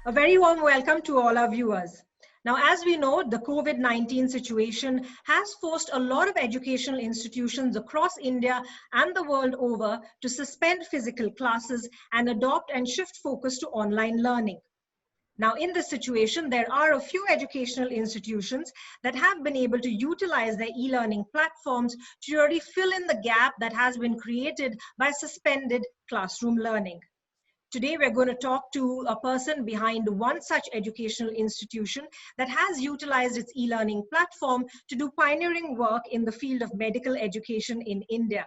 A very warm welcome to all our viewers. Now, as we know, the COVID-19 situation has forced a lot of educational institutions across India and the world over to suspend physical classes and adopt and shift focus to online learning. Now, in this situation, there are a few educational institutions that have been able to utilize their e-learning platforms to really fill in the gap that has been created by suspended classroom learning. Today, we're going to talk to a person behind one such educational institution that has utilized its e-learning platform to do pioneering work in the field of medical education in India.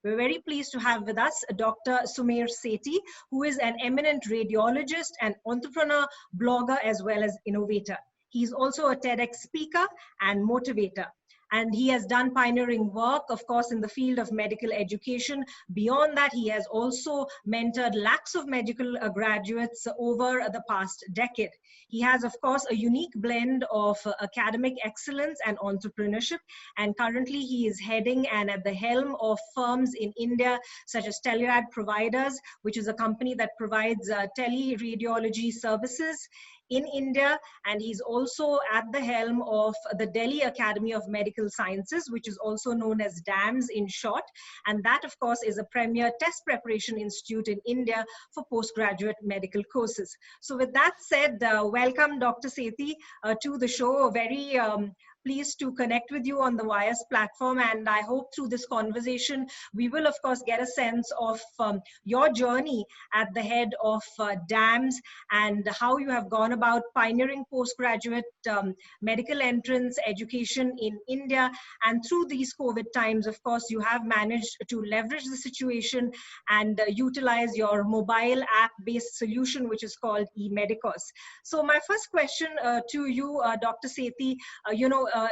We're very pleased to have with us Dr. Sumer Sethi, who is an eminent radiologist and entrepreneur, blogger, as well as innovator. He's also a TEDx speaker and motivator. And he has done pioneering work, of course, in the field of medical education. Beyond that, he has also mentored lakhs of medical graduates over the past decade. He has, of course, a unique blend of academic excellence and entrepreneurship. And currently, he is heading and at the helm of firms in India, such as Telerad Providers, which is a company that provides teleradiology services in India, and he's also at the helm of the Delhi Academy of Medical Sciences, which is also known as DAMS in short, and that of course is a premier test preparation institute in India for postgraduate medical courses. So with that said, welcome Dr. Sethi to the show. Very pleased to connect with you on the Wires platform, and I hope through this conversation we will of course get a sense of your journey at the head of DAMS and how you have gone about pioneering postgraduate medical entrance education in India. And through these COVID times, of course, you have managed to leverage the situation and utilize your mobile app-based solution, which is called eMedicos. So my first question to you, Dr. Sethi,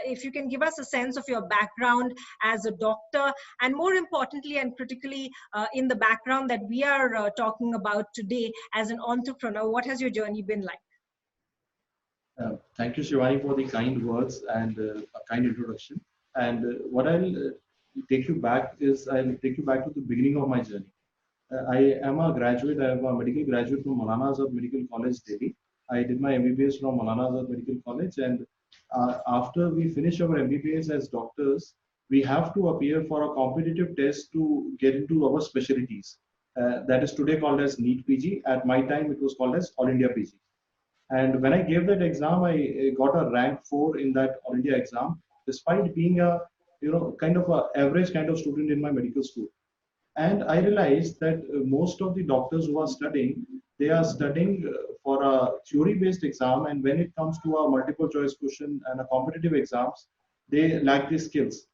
if you can give us a sense of your background as a doctor, and more importantly and critically in the background that we are talking about today as an entrepreneur, what has your journey been like? Thank you, Shivani, for the kind words and a kind introduction. And what I'll take you back is I'll take you back to the beginning of my journey. I am a graduate. I am a medical graduate from Maulana Azad Medical College, Delhi. I did my MBBS from Maulana Azad Medical College, and after we finish our MBBS as doctors, we have to appear for a competitive test to get into our specialties. That is today called as NEET PG. At my time, it was called as All India PG. And when I gave that exam, I got a rank 4 in that All India exam, despite being a kind of a average kind of student in my medical school. And I realized that most of the doctors who are studying, they are studying for a theory-based exam, and when it comes to a multiple choice question and a competitive exams, they lack the skills.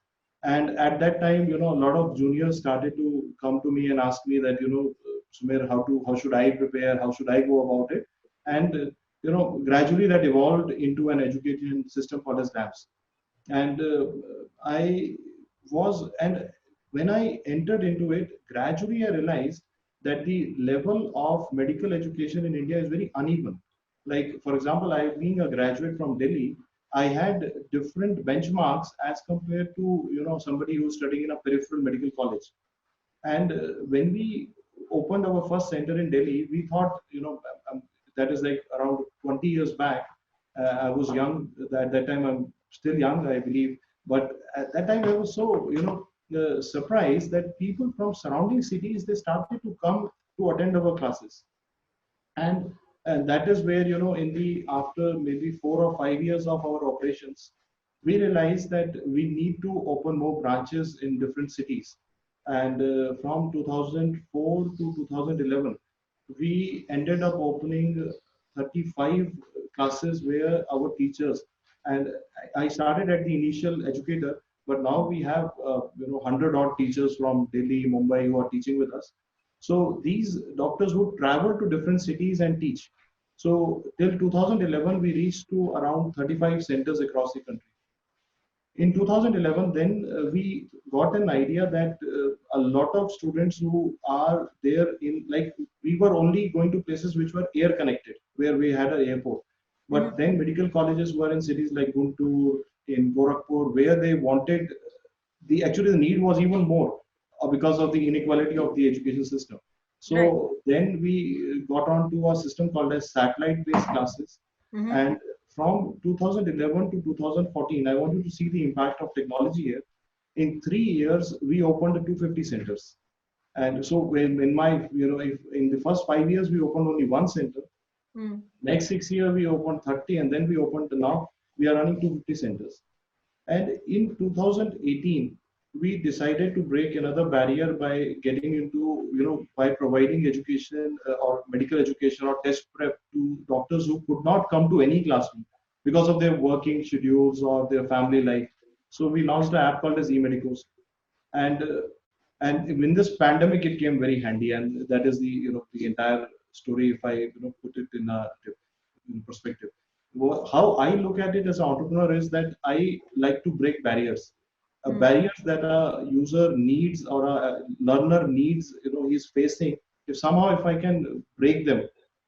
And at that time, a lot of juniors started to come to me and ask me that, Sumer, how should I prepare? How should I go about it? And gradually that evolved into an education system called as DAMS. And when I entered into it, gradually I realized that the level of medical education in India is very uneven. Like, for example, I being a graduate from Delhi, I had different benchmarks as compared to, somebody who's studying in a peripheral medical college. And when we opened our first center in Delhi, we thought, that is like around 20 years back. I was young at that time. I'm still young, I believe. But at that time, I was so, surprised that people from surrounding cities, they started to come to attend our classes. And that is where, after maybe 4 or 5 years of our operations, we realized that we need to open more branches in different cities. And from 2004 to 2011, we ended up opening 35 classes where our teachers, and I started at the initial educator, but now we have 100 odd teachers from Delhi, Mumbai who are teaching with us. So these doctors would travel to different cities and teach. So till 2011, we reached to around 35 centers across the country. In 2011, then we got an idea that a lot of students who are there in, like, we were only going to places which were air connected, where we had an airport. But then medical colleges were in cities like Guntur, in Gorakhpur, where they wanted actually the need was even more because of the inequality of the education system. So Right. then we got on to a system called as satellite-based classes, Mm-hmm. and from 2011 to 2014, I wanted to see the impact of technology here. In 3 years, we opened 250 centers. And so in my, if in the first 5 years, we opened only one center. Mm. Next 6 years, we opened 30, and then we opened, now we are running 250 centers. And in 2018, we decided to break another barrier by getting into, by providing education or medical education or test prep to doctors who could not come to any classroom because of their working schedules or their family life. So we launched an app called as eMedicos, and in this pandemic, it came very handy, and that is the the entire story. If I put it in a perspective, how I look at it as an entrepreneur is that I like to break barriers, Mm. barriers that a user needs or a learner needs, he's facing. If somehow if I can break them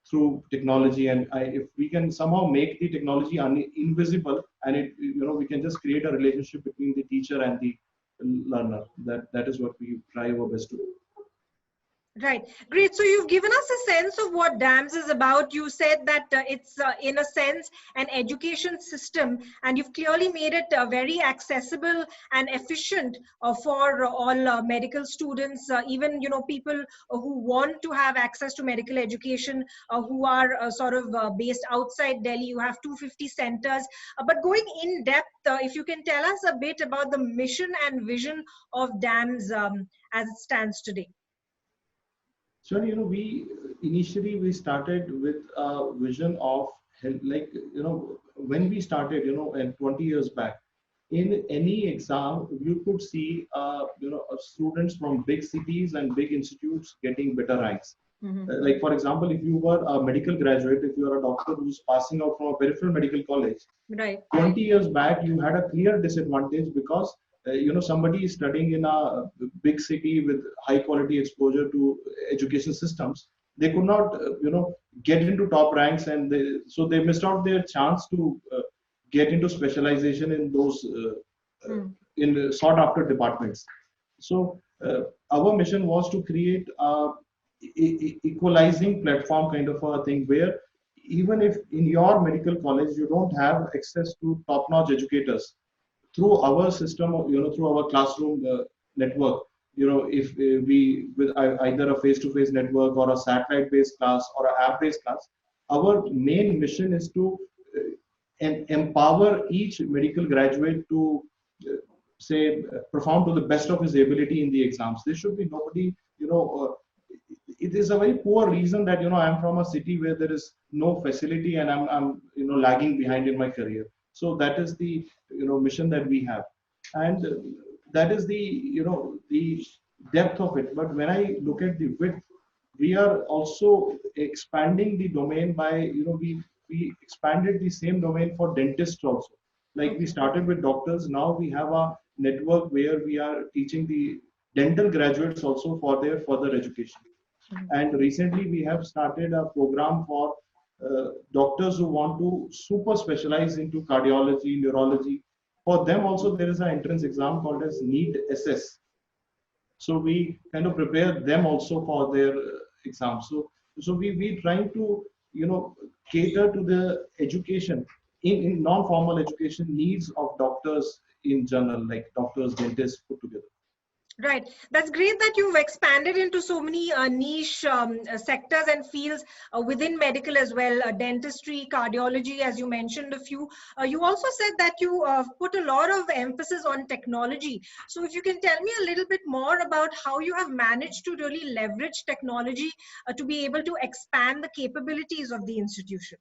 through technology, and if we can somehow make the technology invisible, and it we can just create a relationship between the teacher and the learner. That is what we try our best to do. Right. Great. So you've given us a sense of what DAMS is about. You said that it's, in a sense, an education system, and you've clearly made it very accessible and efficient for all medical students, even, people who want to have access to medical education, who are sort of based outside Delhi. You have 250 centers. But going in depth, if you can tell us a bit about the mission and vision of DAMS as it stands today. So, we initially we started with a vision of like, when we started, and 20 years back, in any exam, you could see, students from big cities and big institutes getting better ranks. Mm-hmm. Like, for example, if you were a medical graduate, if you are a doctor who's passing out from a peripheral medical college, Right. 20 years back, you had a clear disadvantage because somebody is studying in a big city with high quality exposure to education systems. They could not get into top ranks, and so they missed out their chance to get into specialization in those in sought after departments. So our mission was to create a equalizing platform kind of a thing, where even if in your medical college you don't have access to top notch educators, through our system, through our classroom network, if we with either a face-to-face network or a satellite-based class or an app-based class, our main mission is to empower each medical graduate to say perform to the best of his ability in the exams. There should be nobody, it is a very poor reason that I'm from a city where there is no facility, and I'm lagging behind in my career. So that is the mission that we have, and that is the depth of it. But when I look at the width, we are also expanding the domain by we expanded the same domain for dentists also. Like, we started with doctors, now we have a network where we are teaching the dental graduates also for their further education. And recently we have started a program for doctors who want to super specialize into cardiology, neurology. For them also there is an entrance exam called as NEET SS. So we kind of prepare them also for their exams. So we trying to cater to the education in non-formal education needs of doctors in general, like doctors, dentists put together. Right. That's great that you've expanded into so many niche sectors and fields within medical as well, dentistry, cardiology, as you mentioned a few. You also said that you put a lot of emphasis on technology. So if you can tell me a little bit more about how you have managed to really leverage technology to be able to expand the capabilities of the institution.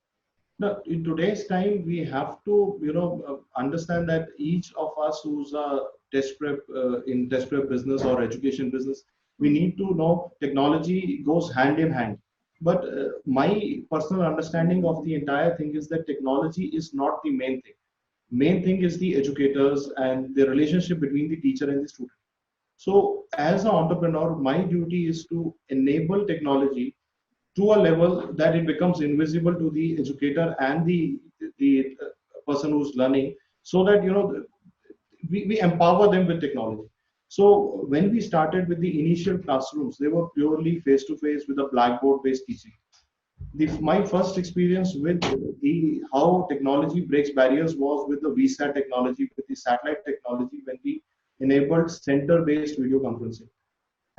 Now, in today's time, we have to, understand that each of us who's a test prep in test prep business or education business, we need to know technology goes hand in hand. But my personal understanding of the entire thing is that technology is not the main thing. Main thing is the educators and the relationship between the teacher and the student. So, as an entrepreneur, my duty is to enable technology to a level that it becomes invisible to the educator and the person who's learning, so that we empower them with technology. So when we started with the initial classrooms, they were purely face to face with a blackboard based teaching. My first experience with the how technology breaks barriers was with the VSAT technology, with the satellite technology, when we enabled center-based video conferencing.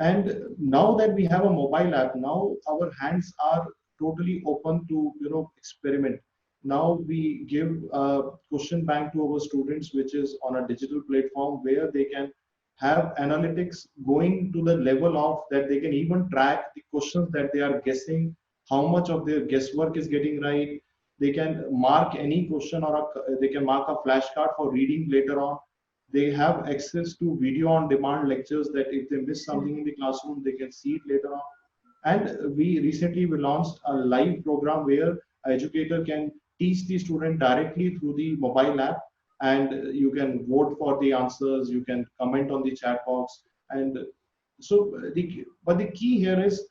And now that we have a mobile app, now our hands are totally open to experiment. Now we give a question bank to our students, which is on a digital platform where they can have analytics going to the level of that they can even track the questions that they are guessing, how much of their guesswork is getting right. They can mark any question, or they can mark a flashcard for reading later on. They have access to video on demand lectures that if they miss something in the classroom, they can see it later on. And we launched a live program where an educator can teach the student directly through the mobile app, and you can vote for the answers, you can comment on the chat box. And but the key here is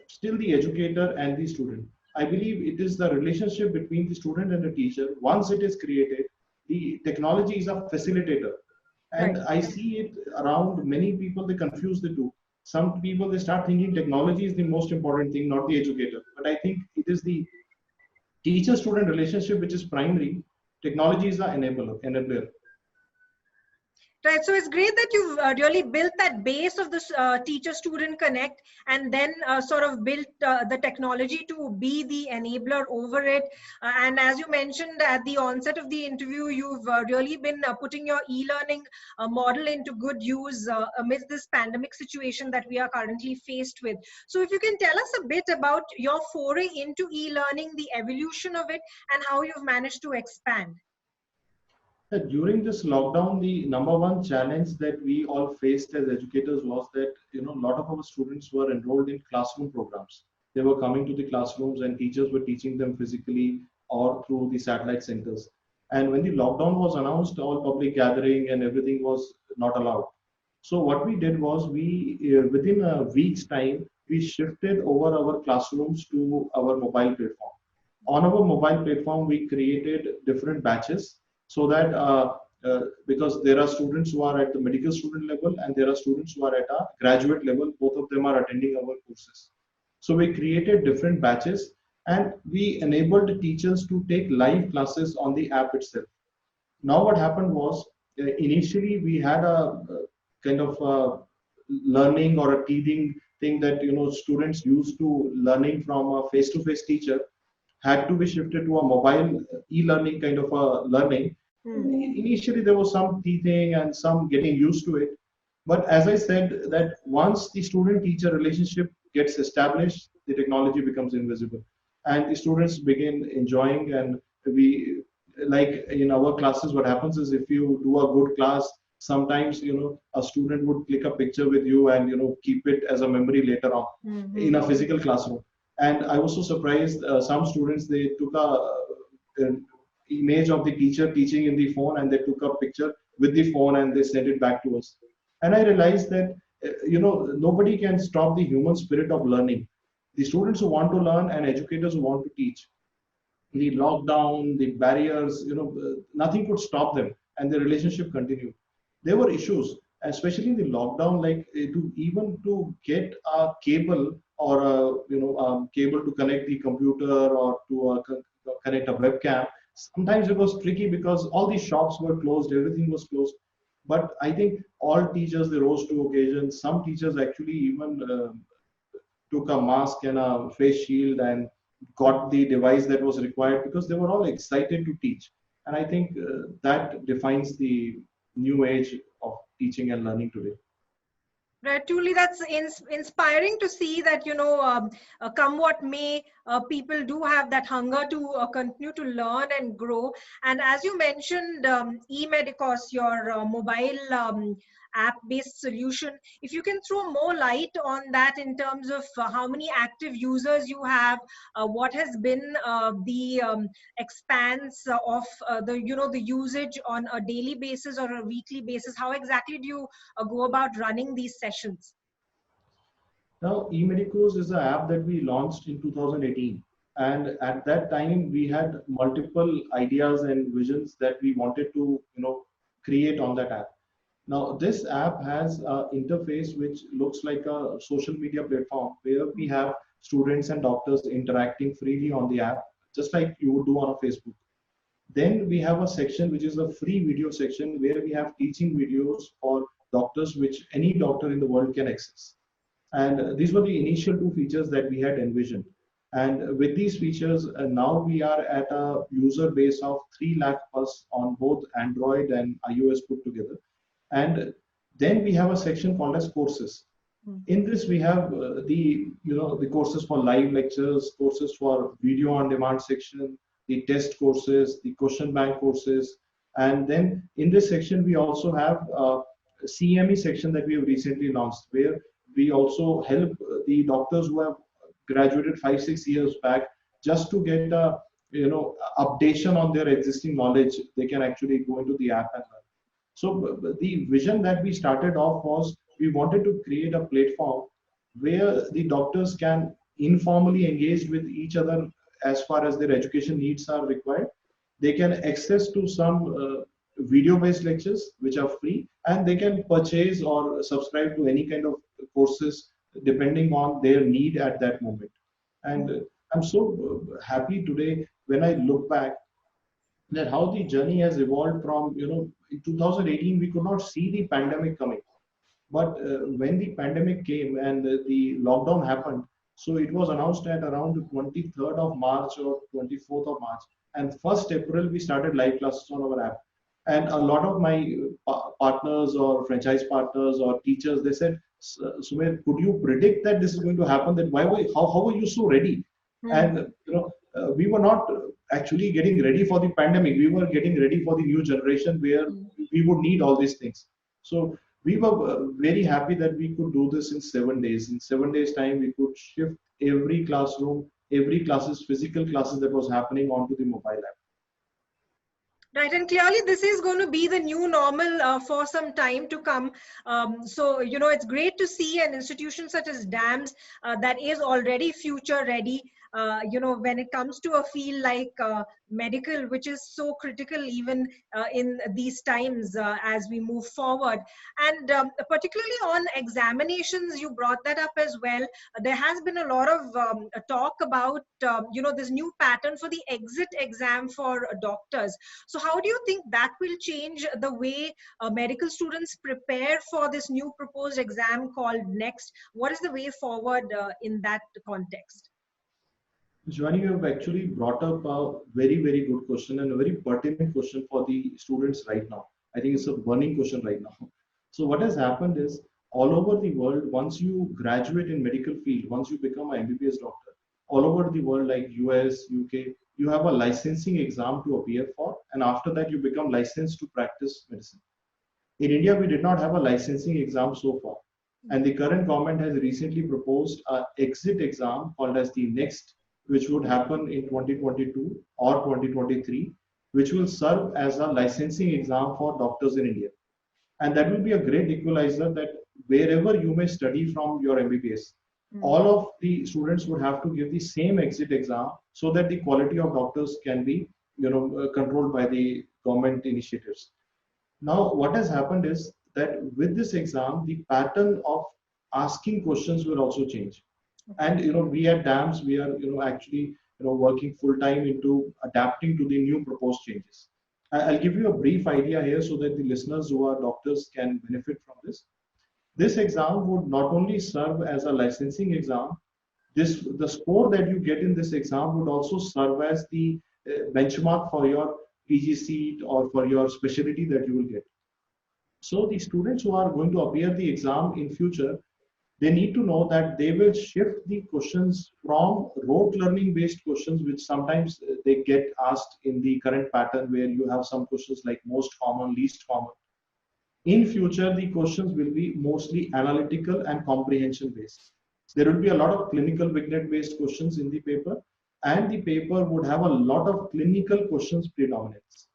still the educator and the student. I believe it is the relationship between the student and the teacher. Once it is created, the technology is a facilitator. And Right. I see it around many people, they confuse the two. Some people, they start thinking technology is the most important thing, not the educator. But I think it is the teacher student relationship which is primary. Technology is the enabler. Right. So it's great that you've really built that base of this teacher-student connect, and then sort of built the technology to be the enabler over it. And as you mentioned at the onset of the interview, you've really been putting your e-learning model into good use amidst this pandemic situation that we are currently faced with. So if you can tell us a bit about your foray into e-learning, the evolution of it, and how you've managed to expand. During this lockdown, the number one challenge that we all faced as educators was that a lot of our students were enrolled in classroom programs. They were coming to the classrooms and teachers were teaching them physically or through the satellite centers. And when the lockdown was announced, all public gathering and everything was not allowed. So what we did was within a week's time, we shifted over our classrooms to our mobile platform. On our mobile platform, we created different batches so that because there are students who are at the medical student level and there are students who are at a graduate level, both of them are attending our courses. So we created different batches and we enabled teachers to take live classes on the app itself. Now what happened was initially we had a kind of learning or a teething thing that students used to learning from a face-to-face teacher had to be shifted to a mobile e-learning kind of a learning. Initially, there was some teething and some getting used to it. But as I said, that once the student-teacher relationship gets established, the technology becomes invisible. And the students begin enjoying, and we, like in our classes, what happens is if you do a good class, sometimes a student would click a picture with you and keep it as a memory later on in a physical classroom. And I was so surprised. Some students, they took an image of the teacher teaching in the phone and they took a picture with the phone and they sent it back to us. And I realized that nobody can stop the human spirit of learning. The students who want to learn and educators who want to teach. The lockdown, the barriers, nothing could stop them, and the relationship continued. There were issues, especially in the lockdown, like to get a cable or a cable to connect the computer or to connect a webcam. Sometimes it was tricky because all these shops were closed, everything was closed. But I think all teachers, they rose to occasion. Some teachers actually even took a mask and a face shield and got the device that was required because they were all excited to teach. And I think that defines the new age of teaching and learning today. Right, truly, that's inspiring to see that, come what may, people do have that hunger to continue to learn and grow. And as you mentioned, eMedicos, your mobile app-based solution, if you can throw more light on that in terms of how many active users you have, what has been the expanse of the usage on a daily basis or a weekly basis, how exactly do you go about running these sessions? Now, eMedicos is an app that we launched in 2018. And at that time, we had multiple ideas and visions that we wanted to, create on that app. Now, this app has an interface which looks like a social media platform where we have students and doctors interacting freely on the app, just like you would do on a Facebook. Then we have a section which is a free video section where we have teaching videos for doctors, which any doctor in the world can access. And these were the initial two features that we had envisioned. And with these features, now we are at a user base of 3 lakh plus on both Android and iOS put together. And then we have a section called as courses. In this, we have the courses for live lectures, courses for video on demand section, the test courses, the question bank courses. And then in this section, we also have a CME section that we have recently launched, where we also help the doctors who have graduated 5-6 years back just to get a updation on their existing knowledge. They can actually go into the app and learn. So the vision that we started off was we wanted to create a platform where the doctors can informally engage with each other as far as their education needs are required. They can access to some video-based lectures which are free, and they can purchase or subscribe to any kind of courses depending on their need at that moment. And I'm so happy today when I look back that how the journey has evolved from, in 2018 we could not see the pandemic coming, but when the pandemic came and the lockdown happened, so it was announced at around the 23rd of March or 24th of March, and 1st April we started live classes on our app. And a lot of my partners or franchise partners or teachers, they said, Sumer, could you predict that this is going to happen? That how were you so ready? And we were not actually getting ready for the pandemic. We were getting ready for the new generation where we would need all these things. So we were very happy that we could do this in 7 days. In 7 days' time, we could shift every classroom, every classes, physical classes that was happening onto the mobile app. Right, and clearly this is going to be the new normal for some time to come. So, it's great to see an institution such as DAMS that is already future ready. When it comes to a field like medical, which is so critical even in these times as we move forward. And particularly on examinations, you brought that up as well. There has been a lot of talk about, this new pattern for the exit exam for doctors. So how do you think that will change the way medical students prepare for this new proposed exam called NEXT? What is the way forward in that context? Shivani, you have actually brought up a very, very good question and a very pertinent question for the students right now. I think it's a burning question right now. So what has happened is all over the world, once you graduate in medical field, once you become an MBBS doctor, all over the world like US, UK, you have a licensing exam to appear for, and after that you become licensed to practice medicine. In India, we did not have a licensing exam so far. And the current government has recently proposed an exit exam called as the NEXT, which would happen in 2022 or 2023, which will serve as a licensing exam for doctors in India. And that will be a great equalizer that wherever you may study from your MBBS, all of the students would have to give the same exit exam so that the quality of doctors can be controlled by the government initiatives. Now, what has happened is that with this exam, the pattern of asking questions will also change. And we at DAMS, we are actually working full time into adapting to the new proposed changes. I'll give you a brief idea here so that the listeners who are doctors can benefit from this. This exam would not only serve as a licensing exam, the score that you get in this exam would also serve as the benchmark for your PG seat or for your specialty that you will get. So the students who are going to appear the exam in future, they need to know that they will shift the questions from rote learning based questions, which sometimes they get asked in the current pattern where you have some questions like most common, least common. In future, the questions will be mostly analytical and comprehension based. There will be a lot of clinical vignette based questions in the paper, and the paper would have a lot of clinical questions predominance.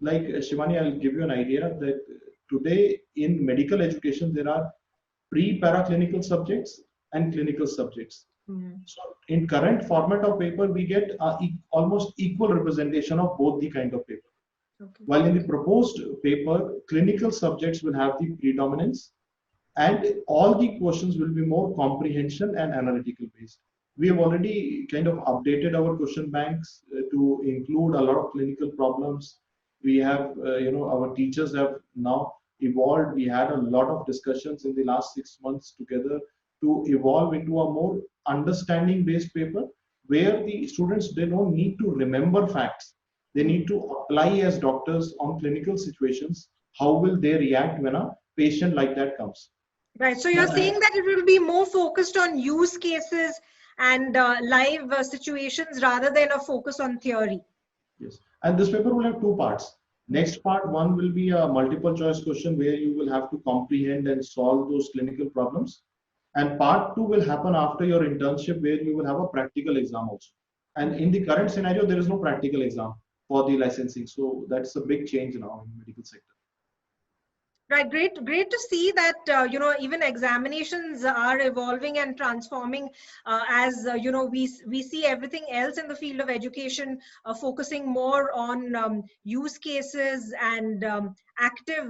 Like Shivani, I'll give you an idea that today in medical education, there are pre-paraclinical subjects and clinical subjects. So in current format of paper, we get almost equal representation of both the kind of paper. Okay. While in the proposed paper, clinical subjects will have the predominance, and all the questions will be more comprehension and analytical based. We have already kind of updated our question banks to include a lot of clinical problems. We have, our teachers have now evolved. We had a lot of discussions in the last 6 months together to evolve into a more understanding based paper where the students, they don't need to remember facts. They need to apply as doctors on clinical situations. How will they react when a patient like that comes? Right. So you're saying that it will be more focused on use cases and live situations rather than a focus on theory. Yes. And this paper will have two parts. Next part one will be a multiple choice question where you will have to comprehend and solve those clinical problems. And part two will happen after your internship where you will have a practical exam also. And in the current scenario, there is no practical exam for the licensing. So that's a big change now in medical sector. Right, great to see that even examinations are evolving and transforming as we see everything else in the field of education focusing more on use cases and active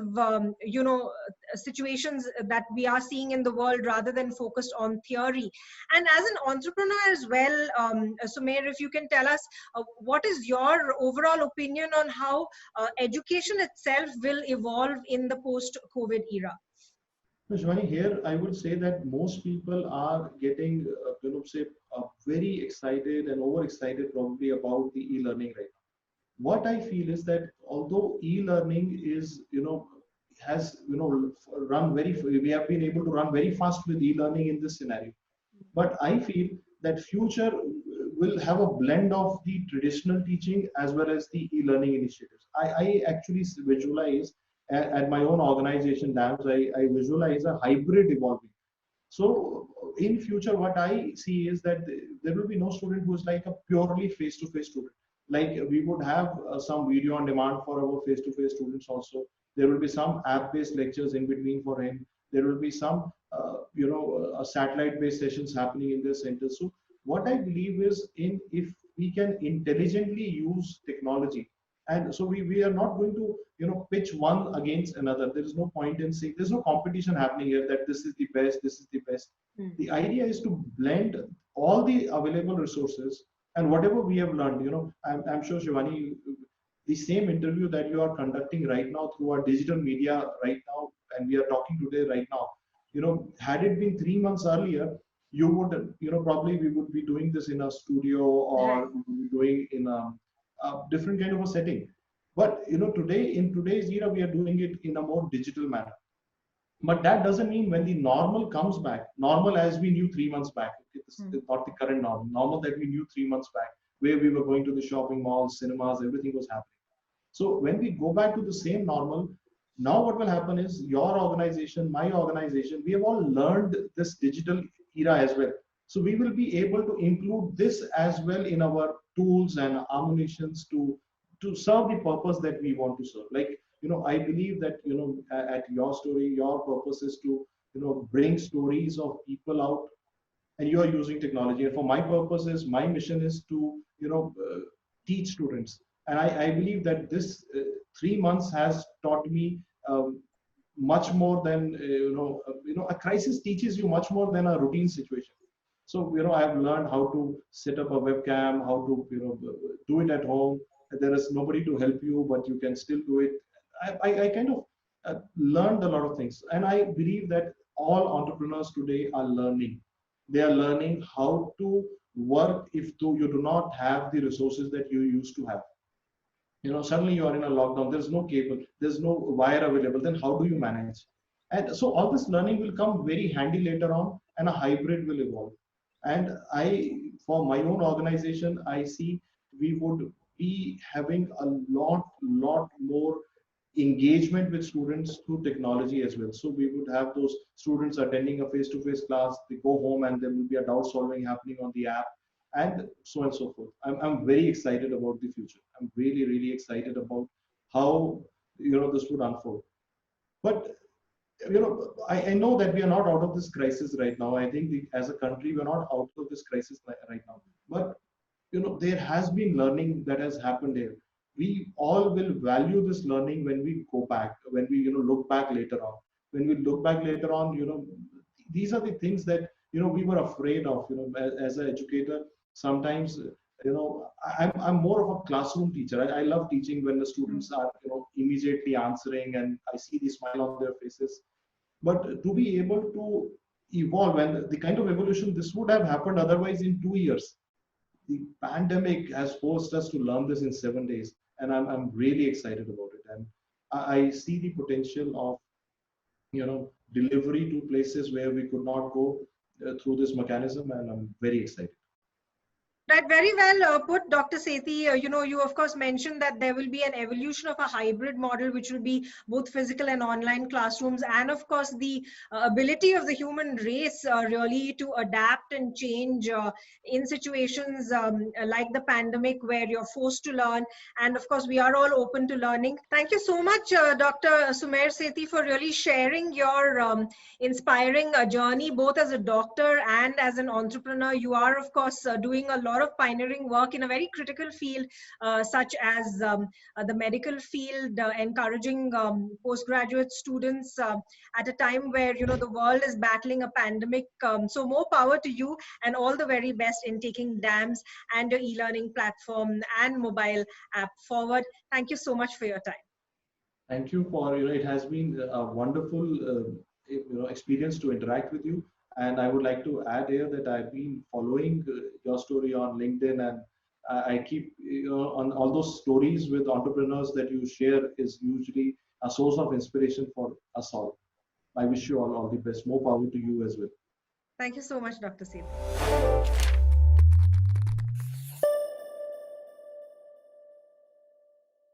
situations that we are seeing in the world rather than focused on theory. And as an entrepreneur as well, Sumer, if you can tell us what is your overall opinion on how education itself will evolve in the post-COVID era? So, Shivani, here I would say that most people are getting, very excited and overexcited probably about the e-learning right now. What I feel is that although e-learning is, has, run very, we have been able to run very fast with e-learning in this scenario. But I feel that future will have a blend of the traditional teaching as well as the e-learning initiatives. I actually visualize at my own organization, DAMS, I visualize a hybrid evolving. So in future, what I see is that there will be no student who is like a purely face-to-face student. Like we would have some video on demand for our face-to-face students also. There will be some app-based lectures in between for him. There will be some, satellite-based sessions happening in the center. So what I believe is if we can intelligently use technology, and so we are not going to pitch one against another. There is no point in saying there's no competition happening here that this is the best, this is the best. The idea is to blend all the available resources and whatever we have learned. I'm sure, Shivani, the same interview that you are conducting right now through our digital media right now, and we are talking today right now, had it been 3 months earlier, you would, probably we would be doing this in a studio or we would be doing in a different kind of a setting. But today, in today's era, we are doing it in a more digital manner. But that doesn't mean when the normal comes back, normal as we knew 3 months back, this is not the current normal, normal that we knew 3 months back, where we were going to the shopping malls, cinemas, everything was happening. So when we go back to the same normal, now what will happen is your organization, my organization, we have all learned this digital era as well. So we will be able to include this as well in our tools and ammunitions to serve the purpose that we want to serve. Like, I believe that, at your story, your purpose is to, bring stories of people out, and you are using technology. And for my purposes, my mission is to, teach students. And I believe that this 3 months has taught me much more than, a crisis teaches you much more than a routine situation. So, I've learned how to set up a webcam, how to, do it at home. There is nobody to help you, but you can still do it. I kind of learned a lot of things. And I believe that all entrepreneurs today are learning. They are learning how to work if you do not have the resources that you used to have. Suddenly you are in a lockdown, there's no cable, there's no wire available, then how do you manage? And so all this learning will come very handy later on, and a hybrid will evolve. And for my own organization, I see we would be having a lot more engagement with students through technology as well. So we would have those students attending a face-to-face class, they go home and there will be a doubt solving happening on the app, and so on and so forth. I'm very excited about the future. I'm really, really excited about how this would unfold. But I know that we are not out of this crisis right now. I think as a country, we're not out of this crisis right now. But there has been learning that has happened here. we all will value this learning when we go back, when we look back later on. When we look back later on, these are the things that we were afraid of. As an educator, sometimes I'm more of a classroom teacher. I love teaching when the students are immediately answering and I see the smile on their faces. But to be able to evolve, and the kind of evolution this would have happened otherwise in 2 years. The pandemic has forced us to learn this in 7 days, and I'm really excited about it. And I see the potential of delivery to places where we could not go through this mechanism, and I'm very excited. Right, very well put, Dr. Sethi. You of course mentioned that there will be an evolution of a hybrid model, which will be both physical and online classrooms, and of course the ability of the human race really to adapt and change in situations like the pandemic, where you're forced to learn. And of course, we are all open to learning. Thank you so much, Dr. Sumer Sethi, for really sharing your inspiring journey, both as a doctor and as an entrepreneur. You are, of course, doing a lot of pioneering work in a very critical field, such as the medical field, encouraging postgraduate students at a time where the world is battling a pandemic. So more power to you, and all the very best in taking DAMS and your e-learning platform and mobile app forward. Thank you so much for your time. Thank you for it has been a wonderful experience to interact with you. And I would like to add here that I've been following your story on LinkedIn, and I keep on all those stories with entrepreneurs that you share is usually a source of inspiration for us all. I wish you all the best. More power to you as well. Thank you so much, Dr. Sethi.